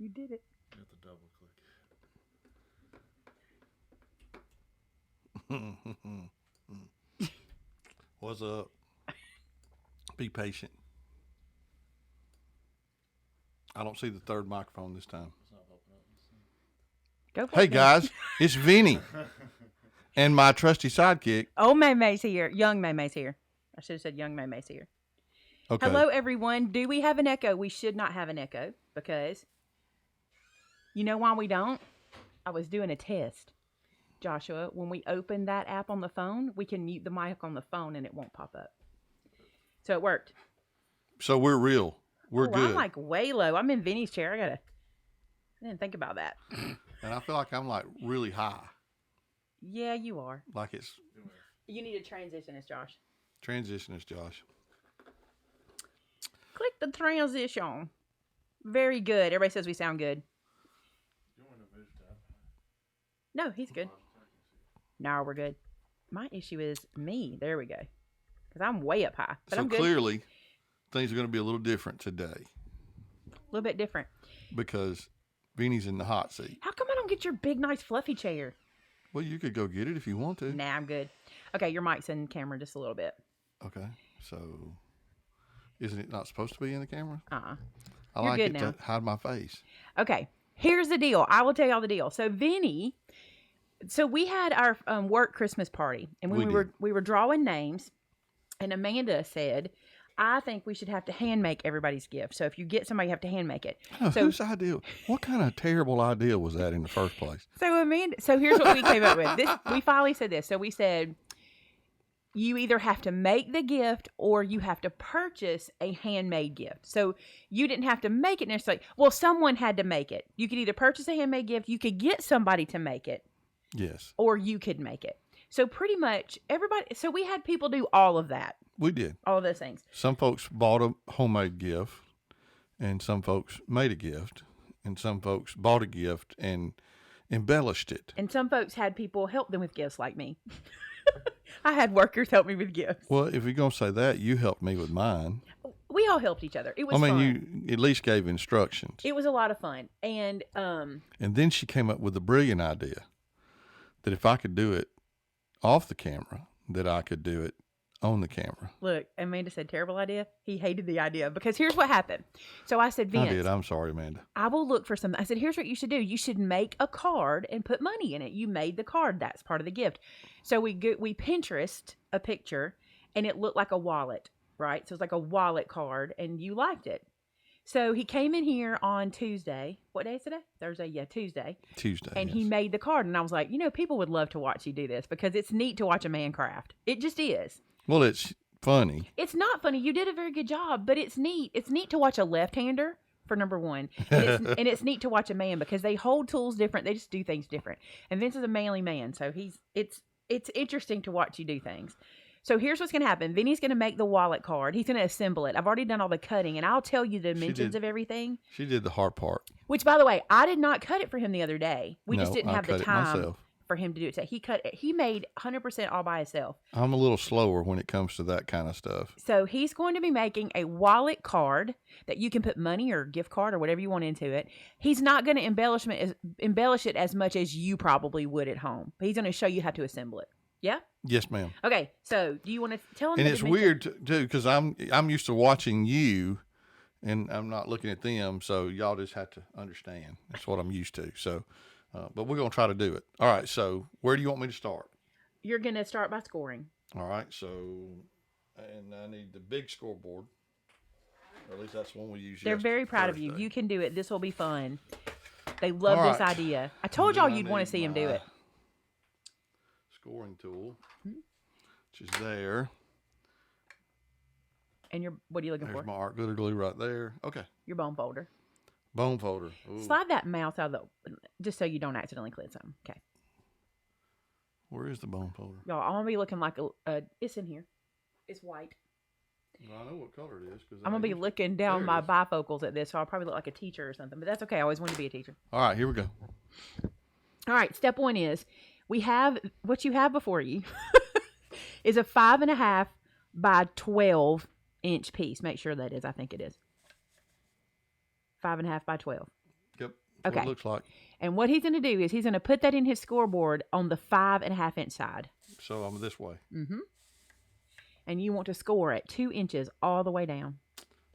You did it. You have to double click. What's up? Be patient. I don't see the third microphone this time. Go for Hey it, guys, it's Vinny and my trusty sidekick. Old Maymay's here. Young Maymay's here. I should have said young Maymay's here. Okay. Hello, everyone. Do we have an echo? We should not have an echo because you know why we don't? I was doing a test, Joshua. When we open that app on the phone, we can mute the mic on the phone and it won't pop up. So it worked. So we're real. We're good. I'm like way low. I'm in Vinny's chair. I didn't think about that. And I feel like I'm like really high. Yeah, you are. Like it's. You need to transition us, Josh. Transition us, Josh. Click the transition. Very good. Everybody says we sound good. No, he's good. No, we're good. My issue is me. There we go. Because I'm way up high. But so I'm good. Clearly, things are going to be a little different today. A little bit different. Because Vinny's in the hot seat. How come I don't get your big, nice, fluffy chair? Well, you could go get it if you want to. Nah, I'm good. Okay, your mic's in camera just a little bit. Okay, so isn't it not supposed to be in the camera? Uh-uh. I You're like good it now. to hide my face. Okay, here's the deal. I will tell y'all the deal. So Vinny, we had our work Christmas party, and when we were drawing names, and Amanda said, I think we should have to hand make everybody's gift. So if you get somebody, you have to hand make it. So whose idea? What kind of terrible idea was that in the first place? So Amanda, here's what we came up with. We finally said this. So we said, you either have to make the gift or you have to purchase a handmade gift. So you didn't have to make it necessarily. Well, someone had to make it. You could either purchase a handmade gift, you could get somebody to make it. Yes. Or you could make it. So pretty much everybody, so we had people do all of that. We did. All of those things. Some folks bought a homemade gift, and some folks made a gift, and some folks bought a gift and embellished it. And some folks had people help them with gifts like me. I had workers help me with gifts. Well, if you're going to say that, you helped me with mine. We all helped each other. It was fun. You at least gave instructions. It was a lot of fun. And then she came up with a brilliant idea that if I could do it off the camera, that I could do it on the camera. Look, Amanda said, terrible idea. He hated the idea because here's what happened. So I said, Vince. I did. I'm sorry, Amanda. I will look for something. I said, here's what you should do. You should make a card and put money in it. You made the card. That's part of the gift. So we Pinterest a picture and it looked like a wallet, right? So it's like a wallet card and you liked it. So he came in here on Tuesday. What day is today? Thursday. Yeah, Tuesday. And yes. He made the card. And I was like, people would love to watch you do this because it's neat to watch a man craft. It just is. Well, it's funny. It's not funny. You did a very good job, but it's neat. It's neat to watch a left-hander, for number one. And it's neat to watch a man because they hold tools different. They just do things different. And Vince is a manly man, so it's interesting to watch you do things. So here's what's going to happen. Vinny's going to make the wallet card. He's going to assemble it. I've already done all the cutting, and I'll tell you the dimensions of everything. She did the hard part. Which, by the way, I did not cut it for him the other day. We just didn't have the time myself. For him to do it. So he made 100% all by himself. I'm a little slower when it comes to that kind of stuff. So he's going to be making a wallet card that you can put money or gift card or whatever you want into it. He's not going to embellish it as much as you probably would at home. But he's going to show you how to assemble it. Yeah? Yes, ma'am. Okay, so do you want to tell him? And it's weird too because I'm used to watching you, and I'm not looking at them. So y'all just have to understand. That's what I'm used to. So. But we're going to try to do it. All right, so where do you want me to start? You're going to start by scoring. All right, and I need the big scoreboard. Or at least that's the one we use. They're very proud of you. You can do it. This will be fun. They love this idea. I told y'all you'd want to see him do it. Scoring tool, which is there. And what are you looking for? There's my art glitter glue right there. Okay. Your bone folder. Bone folder. Ooh. Slide that mouse out of just so you don't accidentally click something. Okay. Where is the bone folder? Y'all, I'm going to be looking like it's in here. It's white. Well, I know what color it is. I'm going to be looking down my bifocals at this, so I'll probably look like a teacher or something. But that's okay. I always wanted to be a teacher. All right, here we go. All right, step one is we have what you have before you is a 5.5 by 12 inch piece. Make sure that is. I think it is. 5.5 by 12. Yep. That's what it looks like. And what he's going to do is he's going to put that in his scoreboard on the 5.5 inch side. So I'm this way. Mm-hmm. And you want to score at 2 inches all the way down.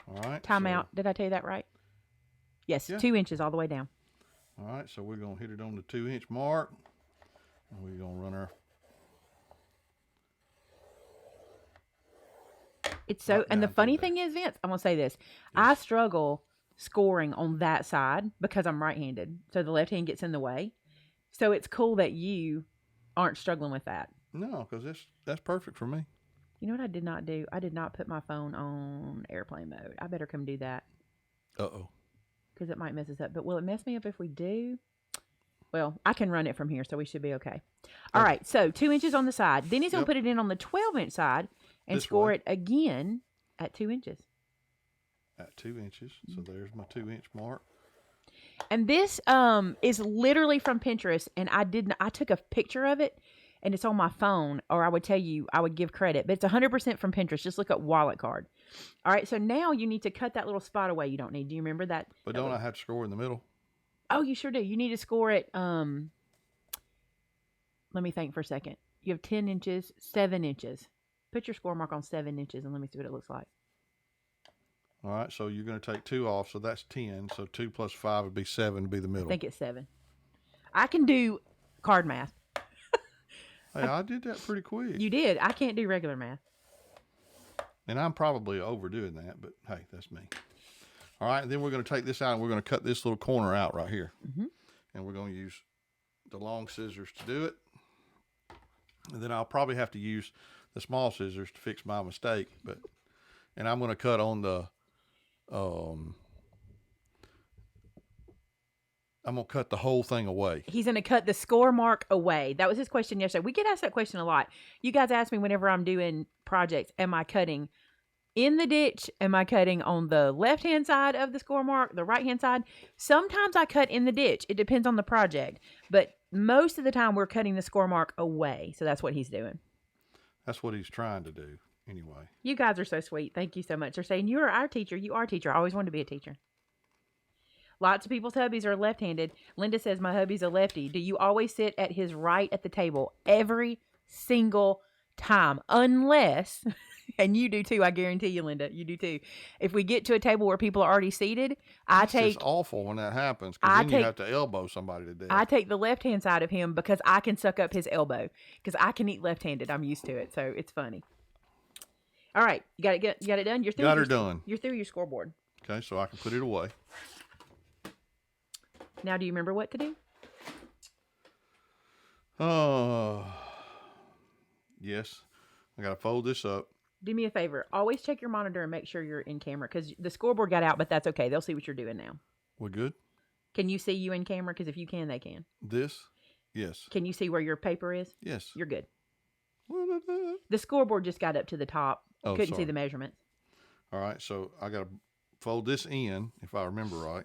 All right. Time out. Did I tell you that right? Yes, yeah. 2 inches all the way down. All right, so we're going to hit it on the 2 inch mark. And we're going to run our... It's so, and the funny thing is, Vince, I'm going to say this. Yes. I struggle scoring on that side because I'm right-handed. So the left hand gets in the way. So it's cool that you aren't struggling with that. No, because that's perfect for me. You know what I did not do? I did not put my phone on airplane mode. I better come do that. Uh-oh. Because it might mess us up. But will it mess me up if we do? Well, I can run it from here, so we should be okay. All right, so 2 inches on the side. Then he's going to put it in on the 12-inch side and score it again at 2 inches. At 2 inches. So there's my 2 inch mark. And this is literally from Pinterest, and I took a picture of it, and it's on my phone, or I would tell you, I would give credit, but it's 100% from Pinterest. Just look up wallet card. All right, so now you need to cut that little spot away you don't need. Do you remember that? But don't I have to score in the middle? Oh, you sure do. You need to score it. Let me think for a second. You have 10 inches, 7 inches. Put your score mark on 7 inches, and let me see what it looks like. All right, so you're going to take 2 off, so that's 10. So 2 plus 5 would be 7 to be the middle. I think it's 7. I can do card math. Hey, I did that pretty quick. You did. I can't do regular math. And I'm probably overdoing that, but hey, that's me. All right, and then we're going to take this out, and we're going to cut this little corner out right here. Mm-hmm. And we're going to use the long scissors to do it. And then I'll probably have to use the small scissors to fix my mistake. And I'm going to cut on the, I'm going to cut the whole thing away. He's going to cut the score mark away. That was his question yesterday. We get asked that question a lot. You guys ask me whenever I'm doing projects, am I cutting in the ditch? Am I cutting on the left-hand side of the score mark, the right-hand side? Sometimes I cut in the ditch. It depends on the project. But most of the time, we're cutting the score mark away. So that's what he's doing. That's what he's trying to do anyway. You guys are so sweet. Thank you so much. They're saying, you're our teacher. You are a teacher. I always wanted to be a teacher. Lots of people's hubbies are left-handed. Linda says, my hubby's a lefty. Do you always sit at his right at the table? Every single time. Unless, and you do too, I guarantee you, Linda, you do too. If we get to a table where people are already seated, It's awful when that happens, because then you have to elbow somebody to death. I take the left-hand side of him because I can suck up his elbow, because I can eat left-handed. I'm used to it, so it's funny. All right, you got it done? You're through. Got her done. You're through your scoreboard. Okay, so I can put it away. Now, do you remember what to do? Yes. I got to fold this up. Do me a favor. Always check your monitor and make sure you're in camera, because the scoreboard got out, but that's okay. They'll see what you're doing now. We're good? Can you see you in camera? Because if you can, they can. This? Yes. Can you see where your paper is? Yes. You're good. The scoreboard just got up to the top. Oh, Couldn't see the measurements. All right, so I got to fold this in, if I remember right.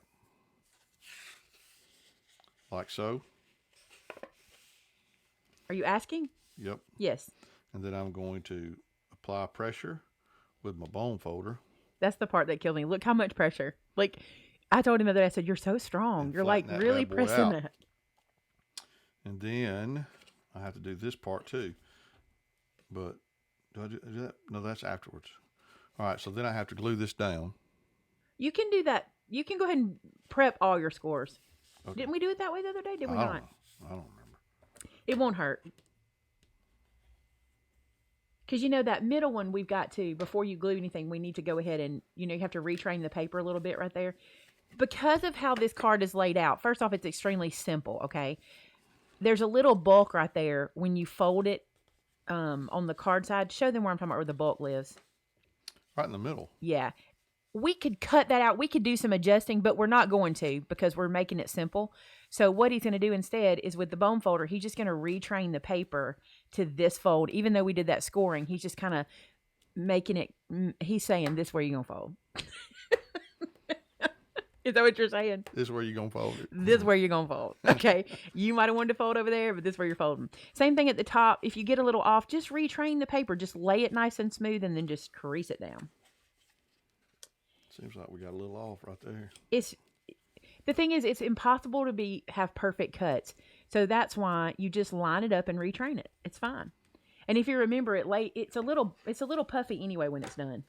Like so. Are you asking? Yep. Yes. And then I'm going to apply pressure with my bone folder. That's the part that killed me. Look how much pressure. Like, I told him the other day, I said, you're so strong. You're like really pressing that. And then I have to do this part too. But do I do that? No, that's afterwards. All right, so then I have to glue this down. You can do that. You can go ahead and prep all your scores. Okay. Didn't we do it that way the other day? Did we not? I don't remember. It won't hurt. Because, you know, that middle one we've got to, before you glue anything, we need to go ahead and, you know, you have to retrain the paper a little bit right there. Because of how this card is laid out, first off, it's extremely simple, okay? There's a little bulk right there when you fold it on the card side. Show them where I'm talking about, where the bulk lives. Right in the middle. Yeah. We could cut that out. We could do some adjusting, but we're not going to, because we're making it simple. So what he's going to do instead is, with the bone folder, he's just going to retrain the paper to this fold. Even though we did that scoring, he's just kind of making it, he's saying, this is where you're going to fold. Is that what you're saying? This is where you're going to fold it. This is where you're going to fold. Okay. You might have wanted to fold over there, but this is where you're folding. Same thing at the top. If you get a little off, just retrain the paper. Just lay it nice and smooth, and then just crease it down. Seems like we got a little off right there. The thing is, it's impossible to have perfect cuts. So that's why you just line it up and retrain it. It's fine. And if you remember it late, it's a little puffy anyway when it's done.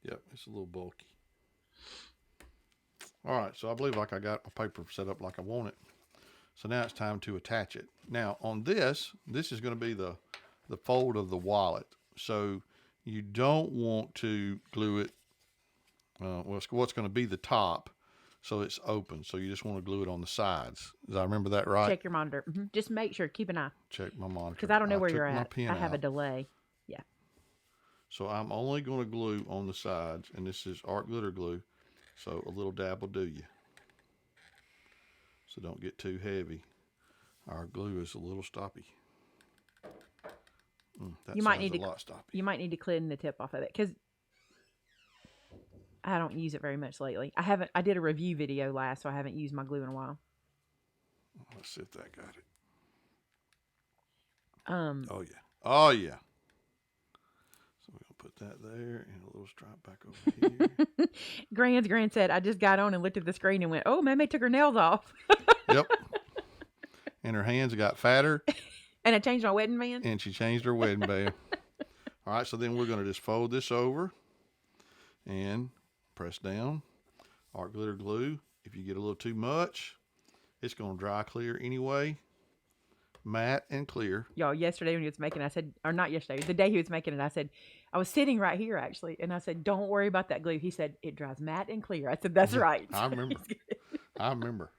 Yep, it's a little bulky. All right, so I believe like I got my paper set up like I want it. So now it's time to attach it. Now on this is going to be the fold of the wallet. So you don't want to glue it, what's going to be the top, so it's open. So you just want to glue it on the sides. Does I remember that right? Check your monitor. Just make sure, keep an eye. Check my monitor. Because I don't know where you're at. I have a delay. Yeah. So I'm only going to glue on the sides, and this is art glitter glue. So a little dab will do you. So don't get too heavy. Our glue is a little stoppy. That you might sounds need a lot stoppy. You might need to clean the tip off of it because I don't use it very much lately. I did a review video last, so I haven't used my glue in a while. Let's see if that got it. Oh yeah. Oh yeah. So we're gonna put that there and a little stripe back over here. Grand said, I just got on and looked at the screen and went, oh, Maymay took her nails off. Yep. And her hands got fatter. And I changed my wedding band. And she changed her wedding band. All right, so then we're going to just fold this over and press down. Art glitter glue. If you get a little too much, it's going to dry clear anyway. Matte and clear. Y'all, yesterday when he was making it, I said, or not yesterday, the day he was making it, I said, I was sitting right here actually, and I said, don't worry about that glue. He said, it dries matte and clear. I said, that's right. I remember. I remember.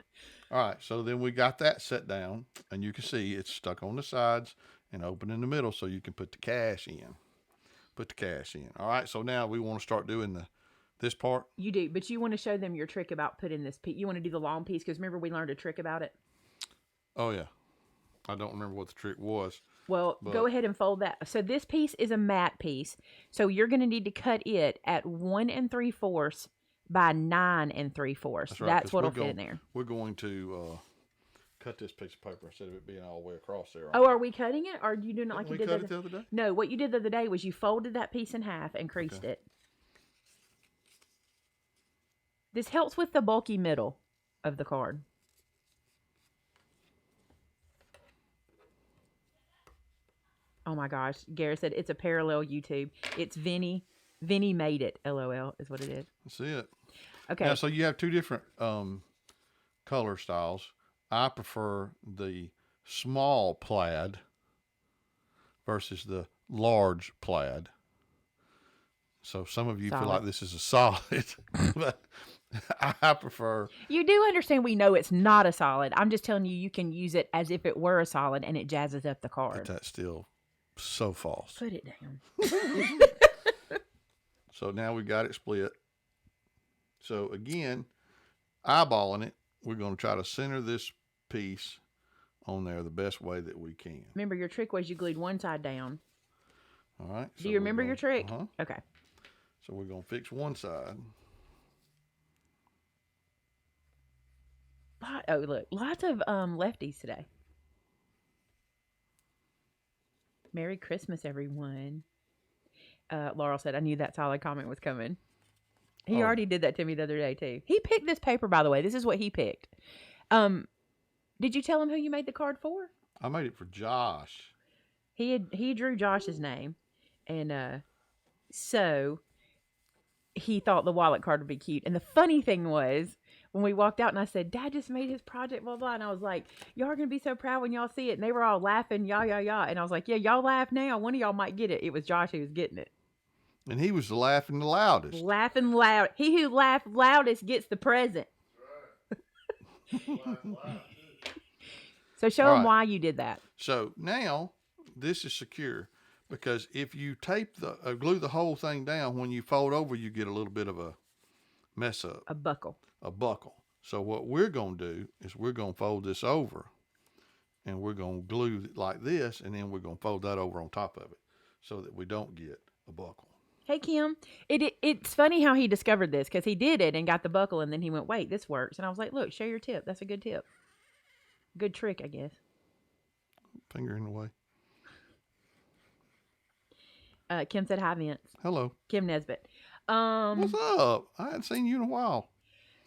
All right, so then we got that set down, and you can see it's stuck on the sides and open in the middle, so you can put the cash in. Put the cash in. All right, so now we want to start doing this part. You do, but you want to show them your trick about putting this piece. You want to do the long piece, because remember we learned a trick about it? Oh, yeah. I don't remember what the trick was. Well, go ahead and fold that. So this piece is a matte piece, so you're going to need to cut it at 1 3/4 by 9 3/4. That's what'll fit in there. We're going to cut this piece of paper instead of it being all the way across there. Oh, are we cutting it, or are you doing it like you did the other day? No, what you did the other day was you folded that piece in half and creased it. This helps with the bulky middle of the card. Oh my gosh, Garrett said it's a parallel YouTube. It's Vinny Made It. LOL is what it is. That's it. Okay. Now, so you have two different color styles. I prefer the small plaid versus the large plaid. So some of you feel like this is a solid, but I prefer. You do understand we know it's not a solid. I'm just telling you, you can use it as if it were a solid and it jazzes up the card. But that's still so false. Put it down. So now we got it split. So again, eyeballing it, we're going to try to center this piece on there the best way that we can. Remember, your trick was you glued one side down. All right. Do you remember your trick? Uh-huh. Okay. So we're going to fix one side. Oh, look. Lots of lefties today. Merry Christmas, everyone. Laurel said, I knew that solid comment was coming. He already did that to me the other day, too. He picked this paper, by the way. This is what he picked. Did you tell him who you made the card for? I made it for Josh. He drew Josh's name. And so he thought the wallet card would be cute. And the funny thing was, when we walked out and I said, Dad just made his project, blah, blah. And I was like, y'all are going to be so proud when y'all see it. And they were all laughing, yah, yah, yah. And I was like, yeah, y'all laugh now. One of y'all might get it. It was Josh who was getting it. And he was laughing the loudest. Laughing loud. He who laughed loudest gets the present. So show him why you did that. So now this is secure because if you tape glue the whole thing down, when you fold over, you get a little bit of a mess up. A buckle. A buckle. So what we're going to do is we're going to fold this over and we're going to glue it like this, and then we're going to fold that over on top of it so that we don't get a buckle. Hey, Kim, it's funny how he discovered this because he did it and got the buckle, and then he went, wait, this works. And I was like, look, show your tip. That's a good tip. Good trick, I guess. Finger in the way. Kim said, hi, Vince. Hello. Kim Nesbitt. What's up? I hadn't seen you in a while.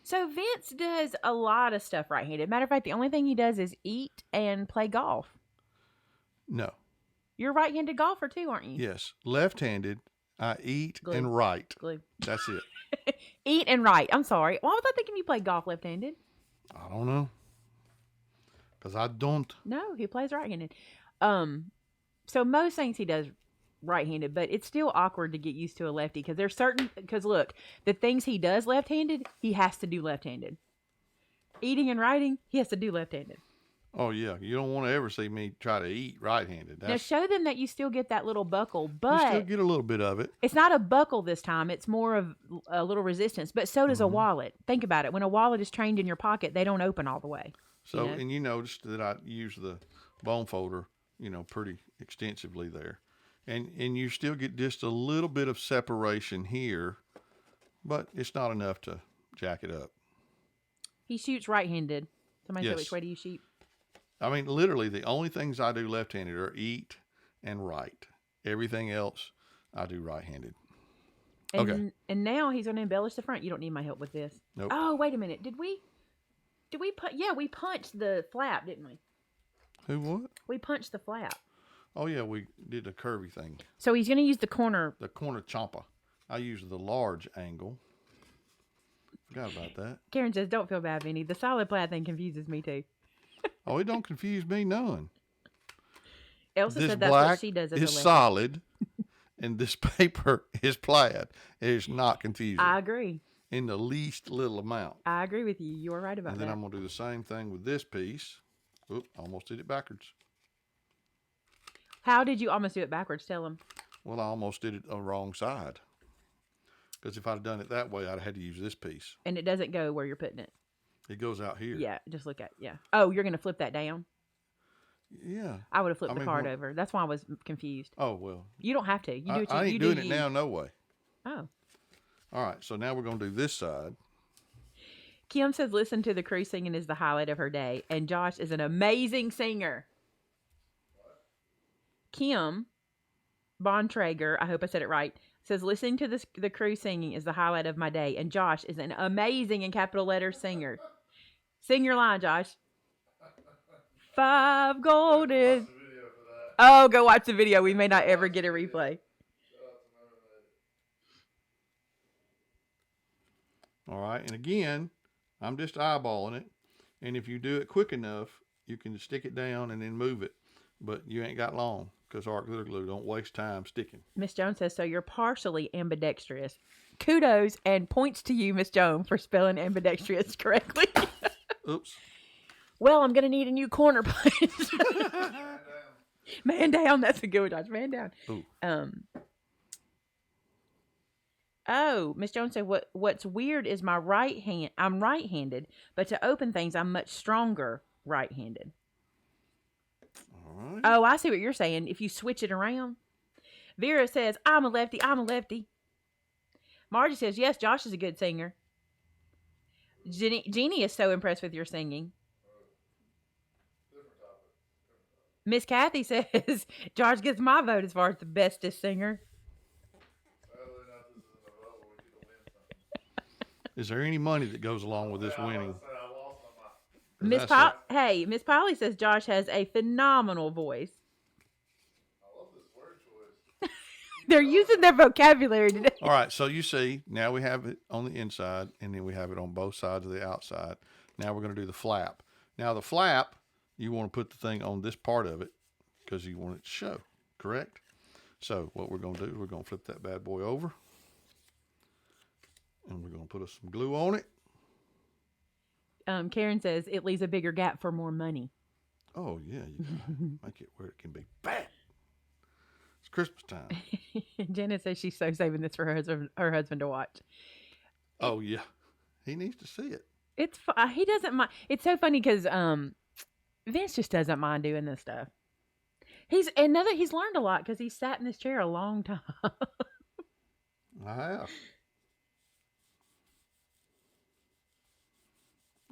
So Vince does a lot of stuff right-handed. Matter of fact, the only thing he does is eat and play golf. No. You're a right-handed golfer too, aren't you? Yes. Left-handed. I eat Glue. and write. Glue. That's it. Eat and write. I'm sorry. Why was I thinking you played golf left-handed? I don't know. Because I don't. No, he plays right-handed. So most things he does right-handed, but it's still awkward to get used to a lefty because there's certain, because look, the things he does left-handed, he has to do left-handed. Eating and writing, he has to do left-handed. Oh, yeah. You don't want to ever see me try to eat right-handed. Now show them that you still get that little buckle, but you still get a little bit of it. it's not a buckle this time. It's more of a little resistance, but so does a wallet. Think about it. When a wallet is trained in your pocket, they don't open all the way. So, and you noticed that I use the bone folder, pretty extensively there. And you still get just a little bit of separation here, but it's not enough to jack it up. He shoots right-handed. Somebody say, Yes. which way do you shoot? I mean, literally, the only things I do left-handed are eat and write. Everything else, I do right-handed. Okay. And now he's going to embellish the front. You don't need my help with this. Nope. Oh, wait a minute. Did we we punched the flap, didn't we? Who what? We punched the flap. Oh, yeah, we did a curvy thing. So he's going to use the corner. The corner champa. I use the large angle. Forgot about that. Karen says, don't feel bad, Vinny. The solid plaid thing confuses me too. Oh, it don't confuse me none. Elsa This said that's black what she does as a is lefty. solid, and this paper is plaid. It is not confusing. I agree. In the least little amount. I agree with you. You are right about And that. then I'm going to do the same thing with this piece. Oop, almost did it backwards. How did you almost do it backwards? Tell him. Well, I almost did it on the wrong side. Because if I'd have done it that way, I'd have had to use this piece. And it doesn't go where you're putting it. It goes out here. Yeah, just look at Oh, you're going to flip that down? Yeah. I would have flipped the card over. That's why I was confused. Oh, well. You don't have to. You do it. I ain't you doing do it you. now, no way. Oh. All right, so now we're going to do this side. Kim says, listen to the crew singing is the highlight of her day. And Josh is an amazing singer. Kim Bontrager, I hope I said it right, says, listening to the crew singing is the highlight of my day. And Josh is an amazing, in capital letters, singer. Sing your line, Josh. 5 golden. Oh, go watch the video. We may not ever get a replay. All right, and again, I'm just eyeballing it. And if you do it quick enough, you can stick it down and then move it. But you ain't got long because art glitter glue don't waste time sticking. Miss Jones says, so you're partially ambidextrous. Kudos and points to you, Miss Jones, for spelling ambidextrous correctly. Oops. Well, I'm going to need a new corner punch. Man down. That's a good one, Josh. Man down. Ooh. Oh, Miss Jones said, what's weird is my right hand. I'm right-handed, but to open things, I'm much stronger right-handed. All right. Oh, I see what you're saying. If you switch it around. Vera says, I'm a lefty. I'm a lefty. Margie says, yes, Josh is a good singer. Jeannie is so impressed with your singing. Miss Kathy says, Josh gets my vote as far as the bestest singer. Is there any money that goes along with this winning? Miss Polly says Josh has a phenomenal voice. I love this word choice. They're using their vocabulary today. All right, so you see, now we have it on the inside, and then we have it on both sides of the outside. Now we're going to do the flap. Now the flap, you want to put the thing on this part of it because you want it to show, correct? So what we're going to do is we're going to flip that bad boy over. And we're going to put some glue on it. Karen says it leaves a bigger gap for more money. Oh, yeah. You gotta make it where it can be fat. It's Christmas time. Jenna says she's so saving this for her husband to watch. Oh, yeah. He needs to see it. It's he doesn't mind. It's so funny because Vince just doesn't mind doing this stuff. He's learned a lot because he's sat in this chair a long time. I have.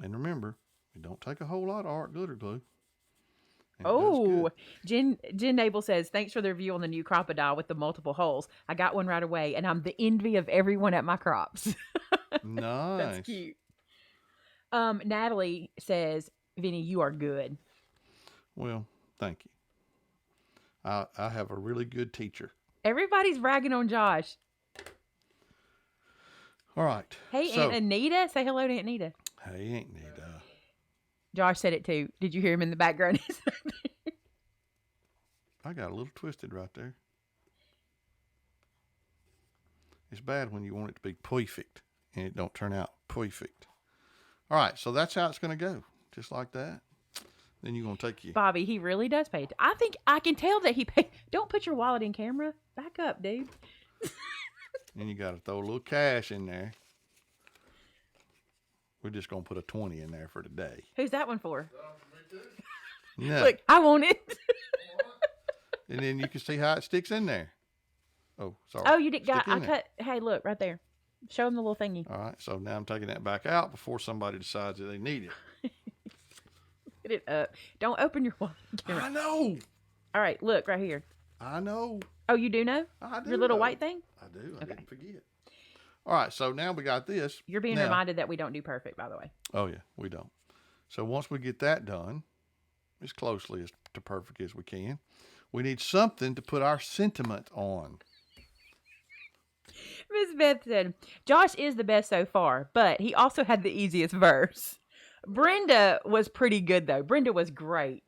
And remember, we don't take a whole lot of art glitter glue. And Oh, Jen Nabel says, thanks for the review on the new crocodile with the multiple holes. I got one right away, and I'm the envy of everyone at my crops. Nice. That's cute. Natalie says, Vinny, you are good. Well, thank you. I have a really good teacher. Everybody's bragging on Josh. All right. Hey, so, Aunt Anita. Say hello to Aunt Anita. Hey, ain't need Josh said it too. Did you hear him in the background? I got a little twisted right there. It's bad when you want it to be perfect and it don't turn out perfect. All right, so that's how it's going to go, just like that. Then you're going to take your... Bobby, he really does pay. I think I can tell that he paid. Don't put your wallet in camera. Back up, dude. And you got to throw a little cash in there. We're just going to put a 20 in there for today. Who's that one for? No. Look, I want it. And then you can see how it sticks in there. Oh, sorry. Oh, you did. Stick Got. in I there. cut. Hey, look right there. Show him the little thingy. All right, so now I'm taking that back out before somebody decides that they need it. Get it up. Don't open your wallet. I know. All right, look right here. I know. Oh, you do know? I do. Your little know. white thing? I do. I Okay. didn't forget. All right, so now we got this. You're being Now- reminded that we don't do perfect, by the way. Oh, yeah, we don't. So once we get that done, as closely as to perfect as we can, we need something to put our sentiment on. Miss Beth said, Josh is the best so far, but he also had the easiest verse. Brenda was pretty good though. Brenda was great.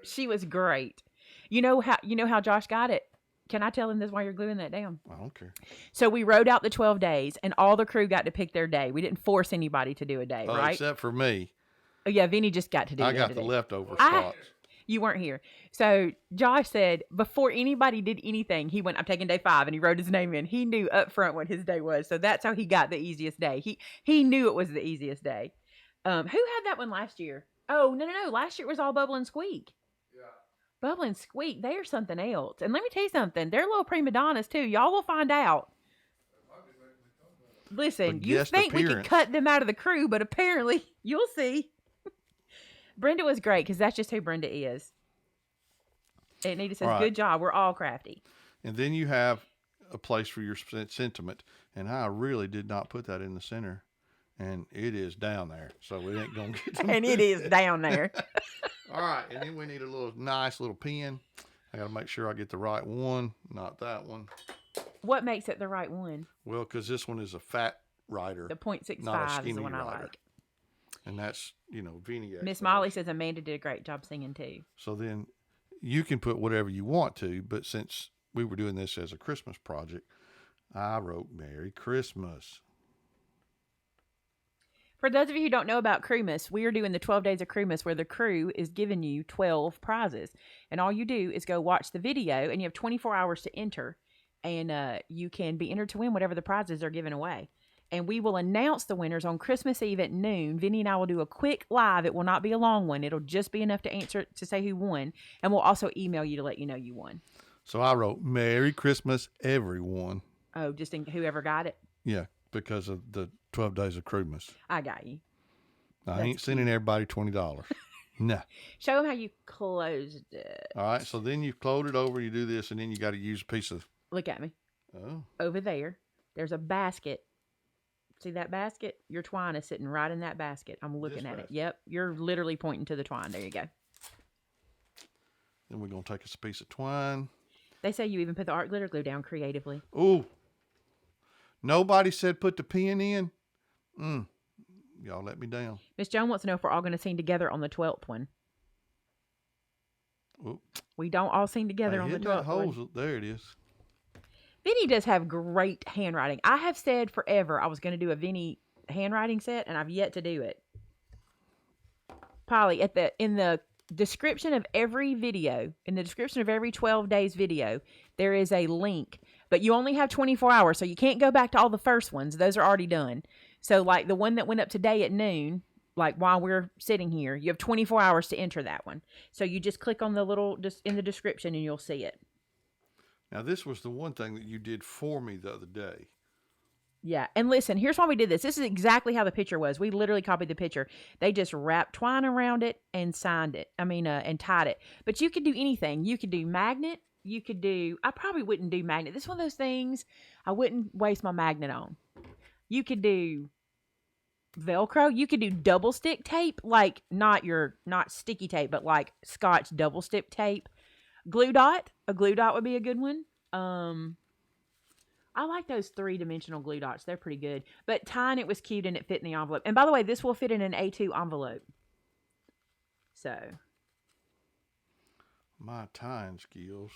She was great. You know how Josh got it? Can I tell him this while you're gluing that down? I don't care. So we wrote out the 12 days and all the crew got to pick their day. We didn't force anybody to do a day, Oh, right? except for me. Oh yeah, Vinny just got to do I that got today. the leftover I- spots. You weren't here. So Josh said before anybody did anything, he went, I'm taking day 5, and he wrote his name in. He knew up front what his day was. So that's how he got the easiest day. He knew it was the easiest day. Who had that one last year? Oh, no. Last year it was all Bubble and Squeak. Yeah. Bubble and Squeak, they are something else. And let me tell you something. They're little prima donnas too. Y'all will find out. Listen, The you guest think we could appearance. cut them out of the crew, but apparently you'll see. Brenda was great because that's just who Brenda is. And Anita says, All right. good job. We're all crafty. And then you have a place for your sentiment. And I really did not put that in the center. And it is down there. So it ain't going to get to And it is down there. All right. And then we need a nice little pen. I got to make sure I get the right one, not that one. What makes it the right one? Well, because this one is a fat writer. The not a 0.65 is skinny the one I writer. like. And that's, Veniac. Miss Molly says Amanda did a great job singing too. So then you can put whatever you want to, but since we were doing this as a Christmas project, I wrote Merry Christmas. For those of you who don't know about Crewmas, we are doing the 12 days of Crewmas where the crew is giving you 12 prizes. And all you do is go watch the video and you have 24 hours to enter. And you can be entered to win whatever the prizes are given away. And we will announce the winners on Christmas Eve at noon. Vinny and I will do a quick live. It will not be a long one. It'll just be enough to answer to say who won. And we'll also email you to let you know you won. So I wrote Merry Christmas, everyone. Oh, just in whoever got it. Yeah, because of the 12 days of Christmas. I got you. I ain't sending everybody $20. No. Show them how you closed it. All right, so then you close it over, you do this, and then you got to use a piece of... Look at me. Oh, Over there, there's a basket. See that basket? Your twine is sitting right in that basket. I'm looking This at it. basket? Yep. You're literally pointing to the twine. There you go. then we're going to take us a piece of twine. They say you even put the art glitter glue down creatively. Ooh. Nobody said put the pen in. Y'all let me down. Miss Joan wants to know if we're all going to sing together on the 12th one. Ooh. We don't all sing together Hey, on the hit that 12th holes. one. There it is. Vinny does have great handwriting. I have said forever I was going to do a Vinny handwriting set, and I've yet to do it. Polly, in the description of every video, in the description of every 12 days video, there is a link. But you only have 24 hours, so you can't go back to all the first ones. Those are already done. So, like the one that went up today at noon, like while we're sitting here, you have 24 hours to enter that one. So you just click on the little, just in the description, and you'll see it. Now, this was the one thing that you did for me the other day. Yeah. And listen, here's why we did this. This is exactly how the picture was. We literally copied the picture. They just wrapped twine around it and signed it. And tied it. But you could do anything. You could do magnet. You could do, I probably wouldn't do magnet. This is one of those things I wouldn't waste my magnet on. You could do Velcro. You could do double stick tape, like not sticky tape, but like Scotch double stick tape. Glue dot. A glue dot would be a good one. I like those 3-dimensional glue dots. They're pretty good. But tying it was cute and it fit in the envelope. And by the way, this will fit in an A2 envelope. So. My tying skills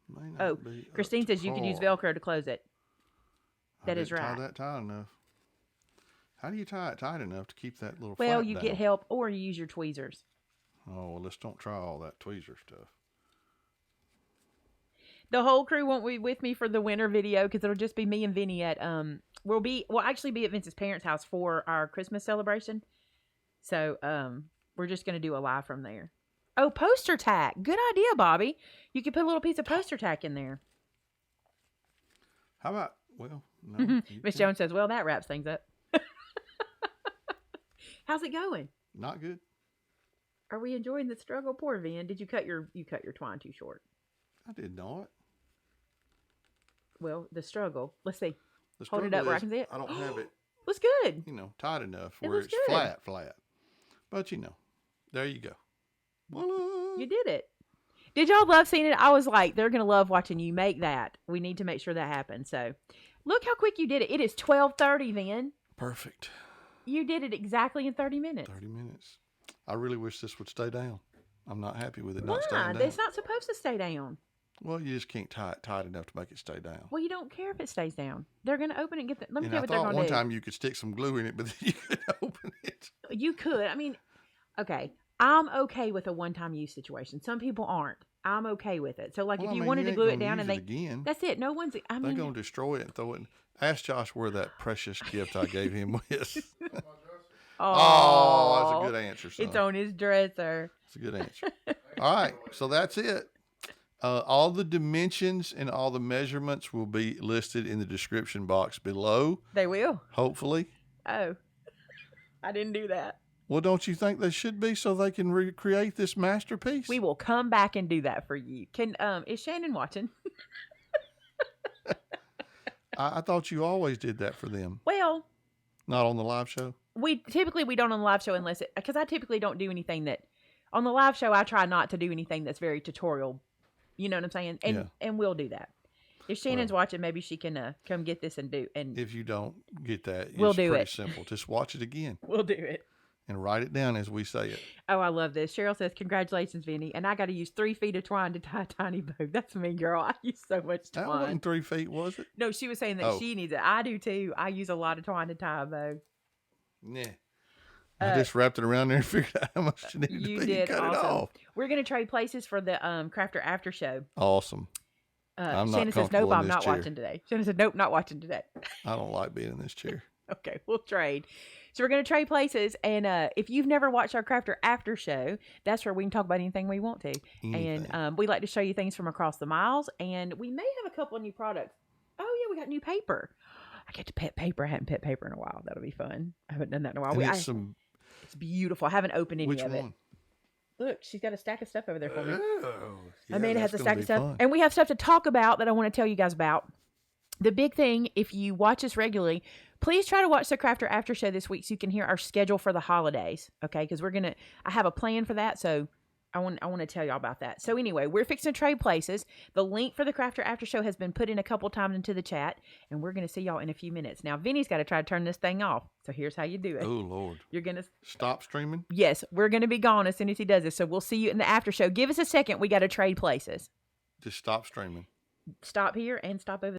may not be. Christine says you could use Velcro to close it. That is right. Tie that tight enough. How do you tie it tight enough to keep that little Well, flap you down? get help or you use your tweezers. Oh, well, let's don't try all that tweezer stuff. The whole crew won't be with me for the winter video because it'll just be me and Vinny at we'll actually be at Vince's parents' house for our Christmas celebration. So we're just gonna do a live from there. Oh, poster tack. Good idea, Bobby. You could put a little piece of poster tack in there. How about no? Miss Jones says, well, that wraps things up. How's it going? Not good. Are we enjoying the struggle? Poor Vin. Did you cut your twine too short? I did not. Well, the struggle. Let's see. The Hold it up where I can see it. I don't have it. Looks good. Tight enough It where looks it's good. flat. But there you go. Voila. You did it. Did y'all love seeing it? I was like, they're gonna love watching you make that. We need to make sure that happens. So, look how quick you did it. It is 12:30, Vin. Perfect. You did it exactly in 30 minutes. 30 minutes. I really wish this would stay down. I'm not happy with it not staying Why? down. It's not supposed to stay down. Well, you just can't tie it tight enough to make it stay down. Well, you don't care if it stays down. They're going to open it and get the... Let me And tell you I what they're thought going to one do. time you could stick some glue in it, but then you could open it. You could. I mean, okay. I'm okay with a one-time use situation. Some people aren't. I'm okay with it. So, like, if you wanted to glue it down and they... Again. That's it. No one's... I They're mean... going to destroy it and throw it in. Ask Josh where that precious gift I gave him was. Oh, that's a good answer, son. It's on his dresser. That's a good answer. All right, so that's it. All the dimensions and all the measurements will be listed in the description box below. They will. Hopefully. Oh. I didn't do that. Well, don't you think they should be so they can recreate this masterpiece? We will come back and do that for you. Is Shannon watching? I thought you always did that for them. Well, not on the live show. We don't on the live show unless because I typically don't do anything that on the live show. I try not to do anything that's very tutorial. You know what I'm saying? And we'll do that. If Shannon's watching, maybe she can come get this and do. And if you don't get that, we'll it's do pretty it. Simple. Just watch it again. We'll do it. And write it down as we say it. Oh, I love this. Cheryl says, congratulations, Vinny. And I got to use 3 feet of twine to tie a tiny bow. That's me, girl. I use so much twine. That wasn't 3 feet, was it? No, she was saying that she needs it. I do too. I use a lot of twine to tie a bow. Yeah. I just wrapped it around there and figured out how much it needed to be. You did cut awesome. it off. We're going to trade places for the Crafter After Show. Awesome. Shannon says, nope, I'm not watching today. Shannon said, nope, not watching today. I don't like being in this chair. Okay, we'll trade. So we're going to trade places. And if you've never watched our Crafter After Show, that's where we can talk about anything we want to. Anything. And we like to show you things from across the miles. And we may have a couple of new products. Oh, yeah, we got new paper. I get to pet paper. I haven't pet paper in a while. That'll be fun. I haven't done that in a while. It's beautiful. I haven't opened any of it. Which one? Look, she's got a stack of stuff over there for me. Oh, yeah, Amanda has a stack of stuff. Fun. And we have stuff to talk about that I want to tell you guys about. The big thing, if you watch us regularly, please try to watch the Crafter After Show this week so you can hear our schedule for the holidays. Okay, because I have a plan for that, so I want to tell y'all about that. So anyway, we're fixing to trade places. The link for the Crafter After Show has been put in a couple times into the chat, and we're going to see y'all in a few minutes. Now, Vinny's got to try to turn this thing off. So here's how you do it. Oh, Lord. You're going to... Stop streaming? Yes, we're going to be gone as soon as he does this. So we'll see you in the after show. Give us a second. We got to trade places. Just stop streaming. Stop here and stop over